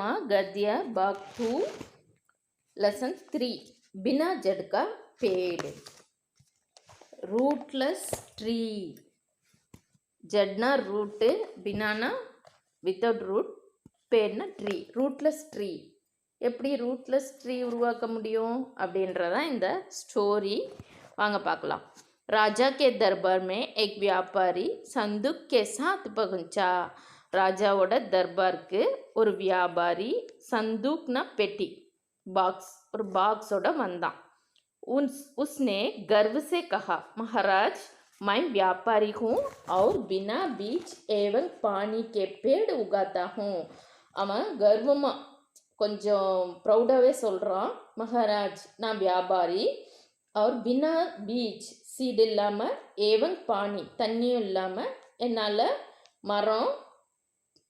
पद्यमा गद्य भाग 2 लेसन 3 बिना जड़ का पेड़ रूटलेस ट्री जड़ना रूट बिना विदाउट रूट पेड़ना ट्री रूटलेस ट्री எப்படி ரூட்லெஸ் ட்ரீ உருவாக்க முடியும் அப்படின்றதான் இந்த ஸ்டோரி. வாங்க பார்க்கலாம். राजा के दरबार में एक व्यापारी संदूक के साथ पहुंचा. ராஜாவோட தர்பாருக்கு ஒரு வியாபாரி சந்தூக்னா பெட்டி ஒரு பாக்ஸோட வந்தான். उसने गर्व से कहा, महाराज मैं व्यापारी हूँ और बिना बीज एवं पानी के पेड़ उगाता हूँ. அவன் கர்வமாக கொஞ்சம் ப்ரௌடாகவே சொல்கிறான், மகாராஜ் நான் வியாபாரி, அவர் பினா பீச் சீடு இல்லாமல் ஏவங் பானி தண்ணியும் இல்லாமல் என்னால் மரம்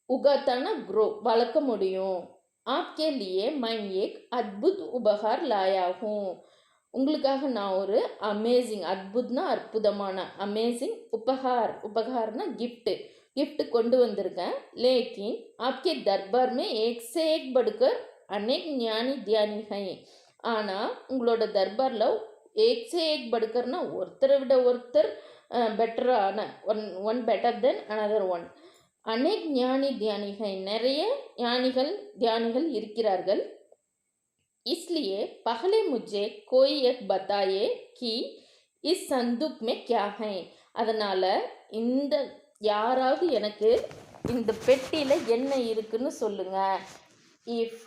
உகாத்தான வளர்க்க முடியும். ஆப்கே லியே மை ஏக் அத்புத் உபகார் லாயாகும். உங்களுக்காக நான் ஒரு அமேசிங், அத்புத்னா அற்புதமான, அமேசிங் உபகார்னா गिफ्ट கொண்டு வந்திருக்கேன். लेकिन आपके दरबार में एक से एक बढ़कर अनेक ஞானி தியானி है. ஆனால் உங்களோட தர்பாரில் एक से एक बढ़करனா ஒருத்தரை விட ஒருத்தர் பெட்டரான one better then another one. அநேக் ஞானி தியானி है, நிறைய தியானிகள் இருக்கிறார்கள். इसलिए पहले मुझे कोई एक बताए कि इस संदूक में क्या है. அதனால் இந்த யாராவது எனக்கு இந்த பெட்டியில் என்ன இருக்குன்னு சொல்லுங்க. இஃப்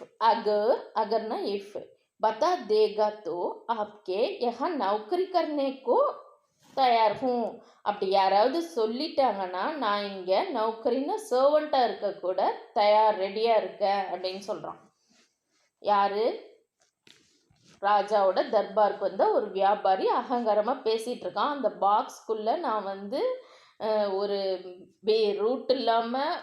அகர்னா இஃப் बता देगा तो आपके यहाँ नौकरी करने को तैयार हूँ. அப்படி யாராவது சொல்லிட்டாங்கன்னா நான் இங்கே நௌக்கரின்னு சர்வெண்ட்டாக இருக்க கூட ரெடியாக இருக்கேன் அப்படின்னு சொல்கிறான். யார்? ராஜாவோட தர்பாருக்கு வந்த ஒரு வியாபாரி அகங்காரமாக பேசிகிட்டு இருக்கான். அந்த பாக்ஸ்குள்ளே நான் ஒரு ரூட் இல்லாமல்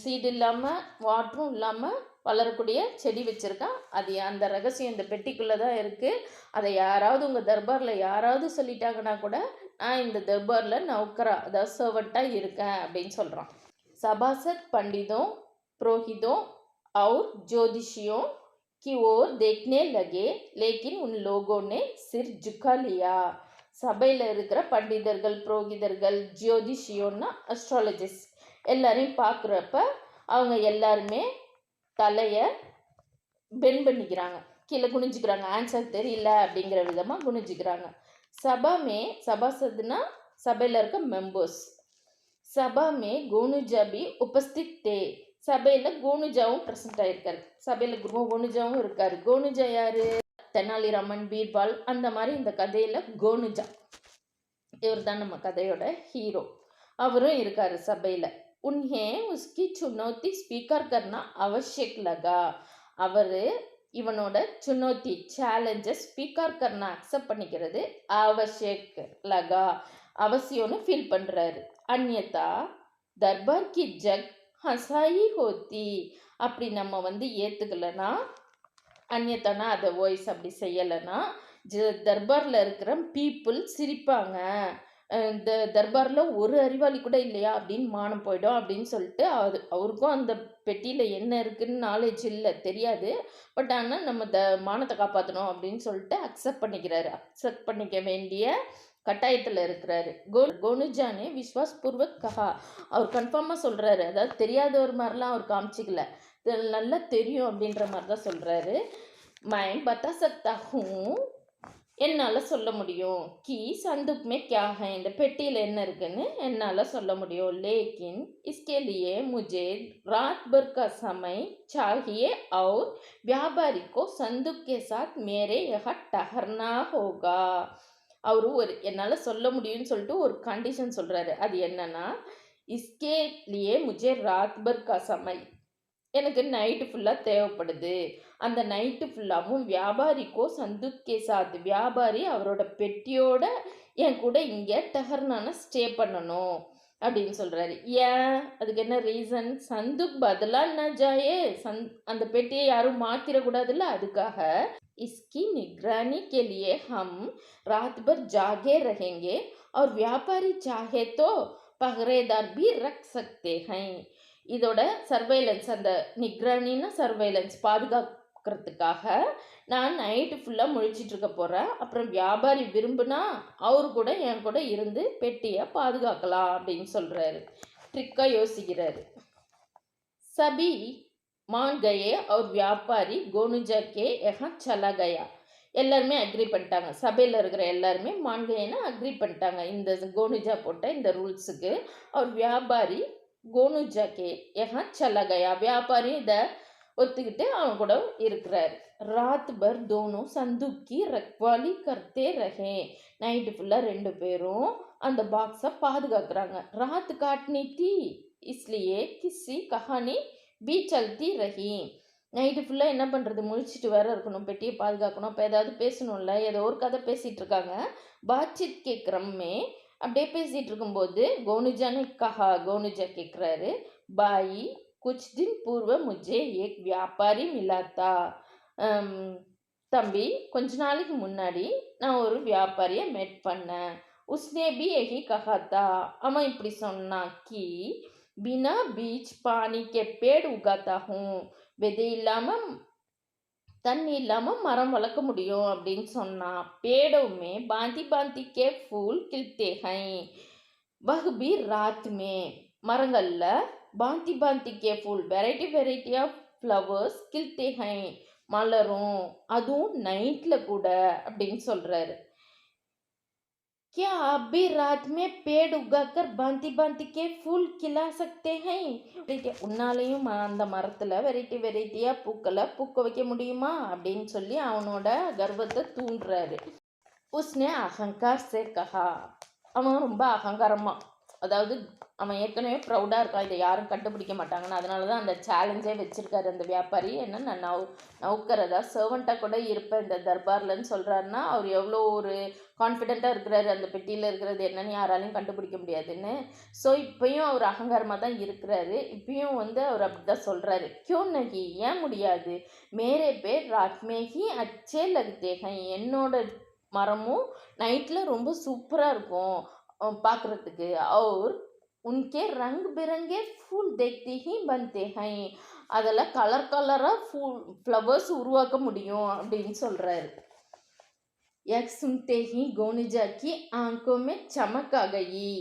சீடு இல்லாமல் வாட்டரும் இல்லாமல் வளரக்கூடிய செடி வச்சுருக்கான். அது அந்த ரகசியம் இந்த பெட்டிக்குள்ளே தான் இருக்குது. அதை யாராவது உங்கள் தர்பாரில் யாராவது சொல்லிட்டாங்கன்னா கூட நான் இந்த தர்பாரில் நௌக்கரா அதாவது சர்வெண்ட்டாக இருக்கேன் அப்படின்னு சொல்கிறான். சபாசத் पंडितों पुरोहितों और ज्योतिषियों की ओर देखने लगे, लेकिन उन लोगों ने सिर झुका लिया. சபையில் இருக்கிற பண்டிதர்கள், புரோகிதர்கள், ஜோதிஷியோன்னா அஸ்ட்ராலஜிஸ்ட் எல்லாரையும் பார்க்குறப்ப அவங்க எல்லாருமே தலையை பெண்ட் பண்ணிக்கிறாங்க, கீழே குனிஞ்சிக்கிறாங்க. ஆன்சர் தெரியல அப்படிங்கிற விதமாக குனிஞ்சிக்கிறாங்க. சபாசதுனா சபையில் இருக்க மெம்பர்ஸ். சபாமே கோனுஜாபி உபஸ்தித் தே. சபையில் கோனுஜாவும் ப்ரெசென்ட் ஆகிருக்காரு. சபையில் கோனுஜாவும் இருக்கார். கோனுஜா யார்? தெனாலிராமன், பீர்பால் அந்த மாதிரி இந்த கதையில் கோனுஜா இவர் தான் நம்ம கதையோட ஹீரோ. அவரும் இருக்கார் சபையில். உன்ஹே உஸ்கி சுனோத்தி ஸ்பீக்கர் கர்னா அவசியக் லகா. அவர் இவனோட சுனோத்தி சேலஞ்சை ஸ்பீக்கர் கர்னா அக்செப்ட் பண்ணிக்கிறது அவசியக் லகா அவசியம்னு ஃபீல் பண்ணுறாரு. அந்யதா தர்பார் கி ஜக் ஹசாயி ஹோத்தி. அப்படி நம்ம ஏற்றுக்கலைன்னா, அந்நியத்தானா அதை வாய்ஸ் அப்படி செய்யலைன்னா தர்பாரில் இருக்கிற பீப்புள் சிரிப்பாங்க. இந்த தர்பாரில் ஒரு அறிவாளி கூட இல்லையா அப்படின்னு மானம் போயிடும் அப்படின்னு சொல்லிட்டு அவருக்கும் அந்த பெட்டியில் என்ன இருக்குன்னு நாலேஜ் இல்லை, தெரியாது. பட் ஆனால் நம்ம மானத்தை காப்பாற்றணும் அப்படின்னு சொல்லிட்டு அக்செப்ட் பண்ணிக்க வேண்டிய கட்டாயத்தில் இருக்கிறாரு. கோனுஜானே விஸ்வாஸ் பூர்வக் கஹா. அவர் கன்ஃபார்மாக சொல்கிறாரு, அதாவது தெரியாத ஒரு மாதிரிலாம் அவர் காமிச்சிக்கல, நல்லா தெரியும் அப்படின்ற மாதிரி தான் சொல்கிறாரு. மை பத்தா சக்தா ஹூ, என்னால் சொல்ல முடியும். கி சந்துக் மே கியா ஹை, இந்த பெட்டியில் என்ன இருக்குன்னு என்னால் சொல்ல முடியும். லேக்கின் இஸ்கே லியே முझे रात भर का समय चाहिए और व्यापारी को संदूक के साथ मेरे यहाँ ठहरना होगा. அவரு என்னால் சொல்ல முடியும்னு சொல்லிட்டு ஒரு கண்டிஷன் சொல்கிறாரு. அது என்னன்னா, இஸ்கே லியே முझे रात भर का समय, எனக்கு நைட்டு ஃபுல்லாக தேவைப்படுது. அந்த நைட்டு ஃபுல்லாகவும் வியாபாரிக்கோ சந்துக்கே சாத், வியாபாரி அவரோட பெட்டியோட என் கூட இங்கே டஹர்னான ஸ்டே பண்ணணும் அப்படின்னு சொல்கிறாரு. ஏன்? அதுக்கு என்ன ரீசன்? சந்துக் பதிலாக என்ன ஜாயே, அந்த பெட்டியை யாரும் மாற்றிடக்கூடாதுல்ல, அதுக்காக. इसकी निगरानी के लिए हम रात भर जागे रहेंगे और व्यापारी चाहे तो पहरेदार भी रख सकते हैं. இதோட சர்வைலன்ஸ், அந்த நிக்ரானின்னா சர்வைலன்ஸ் பாதுகாக்கிறதுக்காக நான் நைட்டு ஃபுல்லாக முழிச்சிட்டு இருக்க போகிறேன். அப்புறம் வியாபாரி விரும்புனா அவரு கூட என் கூட இருந்து பெட்டியை பாதுகாக்கலாம் அப்படின்னு சொல்கிறாரு. ட்ரிக்காக யோசிக்கிறாரு. சபி मान गए और व्यापारी गोनुजा के यहाँ चला गया. எல்லாருமே அக்ரி பண்ணிட்டாங்க. சபையில் இருக்கிற எல்லாருமே மான்கையன்னு அக்ரி பண்ணிட்டாங்க இந்த கோனுஜா போட்ட இந்த ரூல்ஸுக்கு. அவர் வியாபாரி கோனுஜா கே யஹா சலா கயா, வியாபாரி இதை ஒத்துக்கிட்டு அவன் கூட இருக்கிறார். ராத் பர் தோனும் சந்துக்கி ரக்வாலி கர்த்தே ரஹே, நைட்டு ஃபுல்லாக ரெண்டு பேரும் அந்த பாக்ஸை பாதுகாக்கிறாங்க. ராத் காட்னி தீ இஸ்லியே கிசி கஹானி பி சல்தி ரஹி. நைட்டு ஃபுல்லாக என்ன பண்ணுறது, முழிச்சிட்டு வேற இருக்கணும், பெட்டியை பாதுகாக்கணும். அப்போ ஏதாவது பேசணும்ல, ஏதோ ஒரு கதை பேசிகிட்டு இருக்காங்க. பாட்சித் கேட்குறமே அப்படியே பேசிகிட்டு இருக்கும்போது கோனுஜானே கஹா, கோனுஜா கேட்குறாரு, பாயி குச் தின் பூர்வ முஜே ஏக் வியாபாரி மிலாத்தா. தம்பி, கொஞ்ச நாளைக்கு முன்னாடி நான் ஒரு வியாபாரியை மெட் பண்ணேன். உஸ்னே பி எஹி கஹாத்தா, அவன் இப்படி சொன்னான் கி बिना बीज पानी के पेड़ उगाता हूँ, விதை இல்லாமல் தண்ணி இல்லாமல் மரம் வளர்க்க முடியும் அப்படின்னு சொன்னான். பேடவுமே பாந்தி பாந்தி கே ஃபூல் கில்தே ஹை, வஹ் பி ராத் மே, மரங்களில் பாந்தி பாந்தி கே ஃபூல் வெரைட்டி வெரைட்டி ஆஃப் ஃப்ளவர்ஸ் கில்தே ஹை, மலரும், அதுவும் நைட்டில் கூட அப்படின்னு சொல்கிறாரு. क्या आप भी रात में पेड़ उगाकर भांति भांति के फूल खिला सकते हैं? உன்னாலையும் அந்த மரத்தில் வெரைட்டி வெரைட்டியாக பூக்களை பூக்க வைக்க முடியுமா அப்படின்னு சொல்லி அவனோட கர்வத்தை தூண்டுறாரு. உஸ்னே அகங்கார் சே கஹா, அவன் ரொம்ப அகங்காரமாக, அதாவது அவன் ஏற்கனவே ப்ரௌடாக இருக்கான், இதை யாரும் கண்டுபிடிக்க மாட்டாங்கன்னு. அதனால தான் அந்த சேலஞ்சே வச்சுருக்காரு அந்த வியாபாரி. என்ன, நான் நவுக்கிறதா சர்வெண்ட்டாக கூட இருப்பேன் இந்த தர்பார்லன்னு சொல்கிறாருன்னா அவர் எவ்வளோ ஒரு கான்ஃபிடெண்ட்டாக இருக்கிறாரு, அந்த பெட்டியில் இருக்கிறது என்னன்னு யாராலையும் கண்டுபிடிக்க முடியாதுன்னு. ஸோ இப்பயும் அவர் அகங்காரமாக தான் இருக்கிறாரு. இப்பயும் அவர் அப்படி தான் சொல்கிறாரு. கியூ நகி, ஏன் முடியாது, மேரே பேர் ராத்மேஹி அச்சே லக்தேகன், என்னோட மரமும் நைட்டில் ரொம்ப சூப்பராக இருக்கும் பார்க்குறதுக்கு. அவர் உன்கே ரங் பிறங்கே ஃபூல் தேக்தி ஹி பன்தே ஹை, அதில் கலர் கலராக ஃப்ளவர்ஸ் உருவாக்க முடியும் அப்படின்னு சொல்கிறாரு. यह सुनते ही गोनुजा की आंखों में चमक आ गई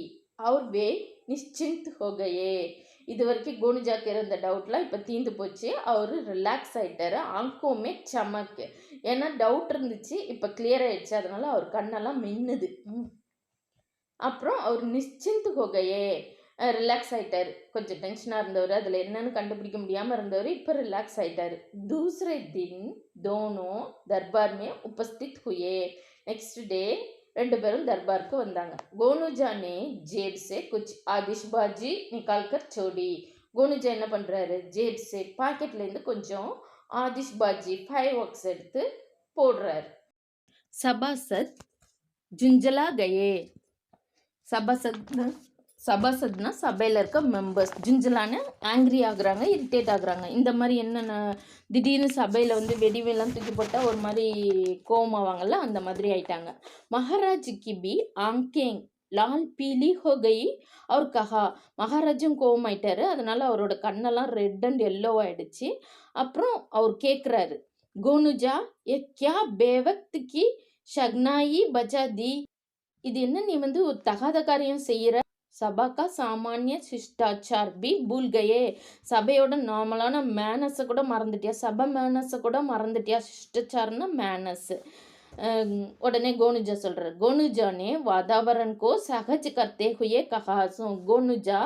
और वे निश्चिंत हो गए. இது வரைக்கும் கோனுஜாக்கு இருந்த டவுட்லாம் இப்போ தீந்து போச்சு. அவர் ரிலாக்ஸ் ஆகிட்டாரு. ஆங்கோமே சமக்கு, ஏன்னா டவுட் இருந்துச்சு, இப்போ கிளியர் ஆகிடுச்சு. அதனால அவர் கண்ணெல்லாம் மின்னுது. அப்புறம் அவர் நிச்சிந்த் ஹோகையே, ரிலாக்ஸ் ஆகிட்டார். கொஞ்சம் டென்ஷனாக இருந்தவர், அதில் என்னன்னு கண்டுபிடிக்க முடியாமல் இருந்தவர் இப்போ ரிலாக்ஸ் ஆகிட்டார். தூசரே தின் தோனோ தர்பார் மே உபஸ்தித் ஹுயே, நெக்ஸ்ட் டே ரெண்டு பேரும் தர்பாருக்கு வந்தாங்க. கோனுஜா நே ஜேப் சே குச் ஆதிஷ்பாஜி நிகால்கர் சோடி, கோனுஜா என்ன பண்ணுறாரு, ஜேப் சே பாக்கெட்லேருந்து கொஞ்சம் ஆதிஷ்பாஜி ஃபைவ் ஒர்க்ஸ் எடுத்து போடுறாரு. சபாசத் ஜுஞ்சலா கயே, சபாசத்னா சபையில் இருக்க மெம்பர்ஸ், ஜுஞ்சலான ஆங்க்ரி ஆகுறாங்க, இரிட்டேட் ஆகுறாங்க. இந்த மாதிரி என்னென்ன திடீர்னு சபையில் வெடிவெல்லாம் தூக்கி போட்டால் ஒரு மாதிரி கோவமாவாங்கள்ல, அந்த மாதிரி ஆயிட்டாங்க. மகாராஜ் கி பி ஆங்கேங் லால் பீலி ஹோகை அவர் கஹா, மகாராஜும் கோவம் ஆயிட்டாரு. அதனால அவரோட கண்ணெல்லாம் ரெட் அண்ட் எல்லோ ஆயிடுச்சு. அப்புறம் அவர் கேட்குறாரு, கோனுஜா ஏ கியா பேவக்த் கி ஷக்னாயி பஜா தி, இது என்ன நீ ஒரு தகாத காரியம் செய்கிற, சபா கா சாமானிய சிஷ்டாச்சார் பி பூல் கயே, சபையோட நார்மலான மேனஸை கூட மறந்துட்டியா, சபை மேனஸை கூட மறந்துட்டியா, சிஷ்டாச்சார்னா மேனஸ். உடனே கோனுஜா சொல்கிறார், கோனுஜானே வாதாவரன் கோ சகஜ் கர்த்தே ஹுயே கஹாசும், கோனுஜா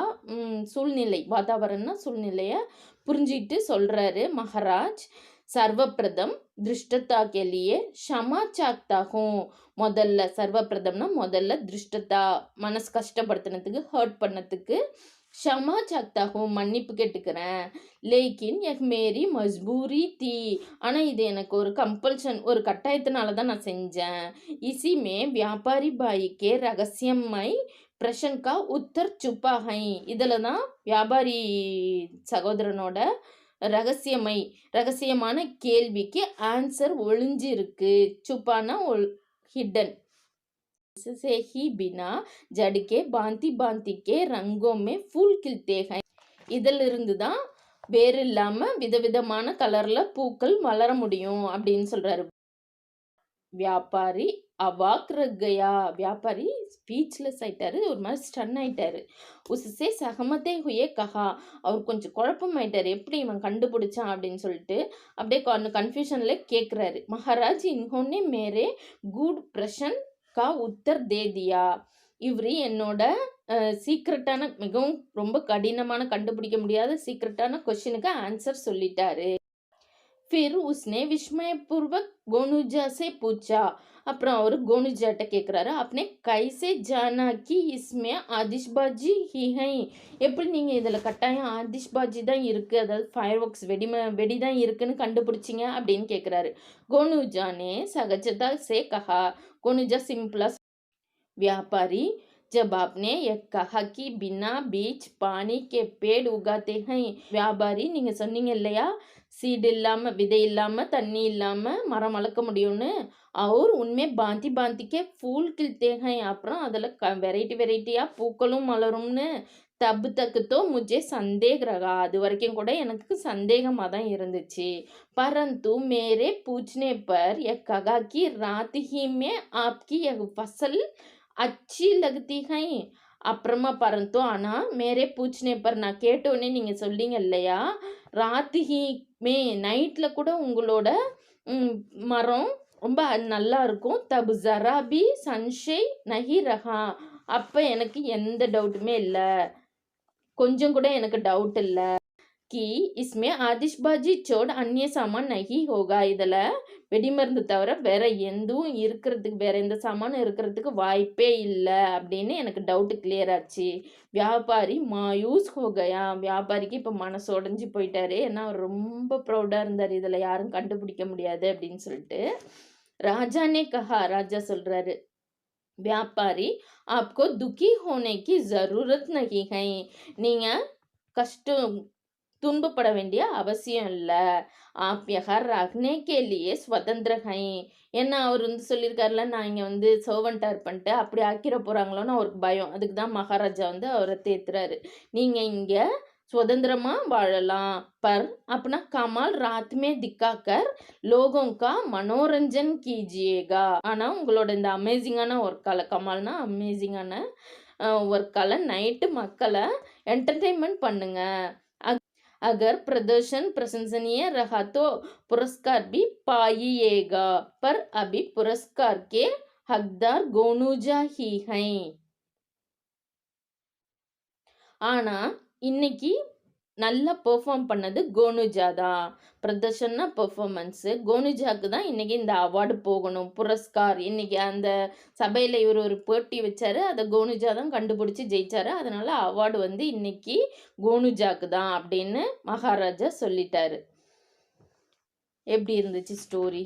சூழ்நிலை, வாதாவரன்னா சூழ்நிலையை புரிஞ்சிட்டு சொல்கிறாரு, மகாராஜ் சர்வப்பிரதம் திருஷ்டத்தா கே லியே ஷமா சாக்தா ஹூம், முதல்ல சர்வப்பிரதம்னா முதல்ல திருஷ்டத்தா, மனசு கஷ்டப்படுத்தினதுக்கு ஹர்ட் பண்ணதுக்கு, ஷமா சாக்தா ஹூம் மன்னிப்பு கேட்டுக்கிறேன். லேக்கின் எக் மேரி மஜ்பூரி தீ, ஆனால் இது எனக்கு ஒரு கம்பல்ஷன், ஒரு கட்டாயத்தினால தான் நான் செஞ்சேன். இசிமே வியாபாரி பாய்க்கே ரகசியமை பிரஷன்கா உத்தர் சுப்பாகை, இதில் தான் வியாபாரி சகோதரனோட ரகசியமான கேள்விக்கு ஆன்சர் ஒளிஞ்சு இருக்கு. சுப்பானா हिडन से ही बिना जड़ के भांति भांति के रंगों में फूल खिलते हैं. இதிலிருந்து தான் வேர் இல்லாம விதவிதமான கலர்ல பூக்கள் வளர முடியும் அப்படின்னு சொல்றாரு. வியாபாரி அவாக் ரக் கயா. வியாபாரி ஸ்பீச்லெஸ் ஆயிட்டாரு. ஒரு மாதிரி ஸ்டன் ஆயிட்டாரு. உஸ்ஸே சஹமதே ஹுயே கஹா. அவர் கொஞ்சம் குழப்பமாயிட்டாரு. எப்படி இவன் கண்டுபிடிச்சான் அப்படின்னு சொல்லிட்டு அப்படியே கன்ஃபியூஷன்ல கேட்குறாரு. மகாராஜ் இன்ஹோனே மேரே கூட் பிரஷன் கா உத்தர் தே தியா. இவரு என்னோட சீக்ரெட்டான மிகவும் ரொம்ப கடினமான கண்டுபிடிக்க முடியாத சீக்ரெட்டான கொஸ்டினுக்கு ஆன்சர் சொல்லிட்டாரு. फिर उसने विस्मयपूर्वक गोनुजा से पूछा. அப்புறம் அவர் கோனுஜாட்ட கேட்குறாரு, आपने कैसे जाना कि इसमें आतिशबाजी ही है. எப்படி நீங்கள் இதில் கட்டாயம் ஆதிஷ்பாஜி தான் இருக்குது, அதாவது ஃபயர் ஒர்க்ஸ் வெடி தான் இருக்குன்னு கண்டுபிடிச்சிங்க அப்படின்னு கேட்குறாரு. கோனுஜானே சகஜதா சே கஹா. கோனுஜா சிம்பிளா, व्यापारी जब आपने ये कहा कि बिना बीज पानी के पेड़ उगाते हैं. வியாபாரி நீங்க சொன்னீங்க இல்லையா, சீடு இல்லாம விதை இல்லாம தண்ணி இல்லாம மரம் வளர்க்க முடியும்னு. और उनमें பாந்தி பாந்திக்கே ஃபூல் கில்தே हैं. அப்புறம் அதில் வெரைட்டியாக பூக்களும் மலரும்னு. தப் தக்கு தோ முझे संदेह रहा. அது வரைக்கும் கூட எனக்கு சந்தேகமாக தான் இருந்துச்சு. परंतु मेरे पूछने पर यह कहा कि रात ही में आपकी यह फसल अच्छी लगती है. அப்புறமா பரந்தோ ஆனால் மேரே பூச்சினே பர் நான் கேட்டோடனே நீங்கள் சொல்லிங்க இல்லையா, ராத்து ஹி மே நைட்டில் கூட உங்களோட மரம் ரொம்ப நல்லா இருக்கும். தபு ஜராபி சன்ஷை நஹி ரஹா. அப்போ எனக்கு எந்த டவுட்டுமே இல்லை, கொஞ்சம் கூட எனக்கு டவுட் இல்லை. कि इसमें आतिशबाजी छोड़ अन्य सामान नहीं होगा. இதில் வெடிமருந்து தவிர வேற எதுவும் இருக்கிறதுக்கு, வேற எந்த சாமானும் இருக்கிறதுக்கு வாய்ப்பே இல்லை அப்படின்னு எனக்கு டவுட்டு கிளியர் ஆச்சு. வியாபாரி மாயூஸ் ஹோகயா. வியாபாரிக்கு இப்போ மனசு உடஞ்சி போயிட்டாரு. ஏன்னா அவர் ரொம்ப ப்ரௌடாக இருந்தார், இதில் யாரும் கண்டுபிடிக்க முடியாது அப்படின்னு சொல்லிட்டு. ராஜானே கஹா. ராஜா சொல்கிறாரு, வியாபாரி आपको दुखी होने की ज़रूरत नहीं है. நீங்கள் கஷ்டம் துன்பப்பட வேண்டிய அவசியம் இல்லை. ஆப் யஹார் ரஹ்னே கே லியே ஸ்வதந்திர ஹை. ஏன்னா அவர் சொல்லியிருக்காருல, நான் இங்கே சர்வெண்ட்டாக இருப்பேன்ட்டு, அப்படி ஆக்கிட போகிறாங்களோன்னு அவருக்கு பயம். அதுக்கு தான் மகாராஜா அவரை தேத்துறாரு. நீங்கள் இங்கே சுதந்திரமாக வாழலாம். பர் अपना कमाल रात में दिखाकर लोगों का मनोरंजन कीजिएगा. ஆனால் உங்களோட இந்த அமேசிங்கான ஒர்க்கால, கமால்னா அமேசிங்கான ஒர்க்கால நைட்டு மக்களை என்டர்டெயின்மெண்ட் பண்ணுங்க. अगर प्रदर्शन प्रशंसनीय रहा तो पुरस्कार भी पाइएगा. पर अभी पुरस्कार के हकदार गोनूजा ही हैं. ஆனா இன்னைக்கு நல்லா பெர்ஃபார்ம் பண்ணது கோனுஜா தான். பிரதர்ஷன்னா பெர்ஃபார்மன்ஸு. கோனுஜாவுக்கு தான் இன்னைக்கு இந்த அவார்டு போகணும், புரஸ்கார். இன்னைக்கு அந்த சபையில் இவர் ஒரு போட்டி வச்சாரு, அதை கோனுஜா தான் கண்டுபிடிச்சி ஜெயிச்சாரு. அதனால அவார்டு இன்னைக்கு கோனுஜாவுக்கு தான் அப்படின்னு மகாராஜா சொல்லிட்டாரு. எப்படி இருந்துச்சு ஸ்டோரி?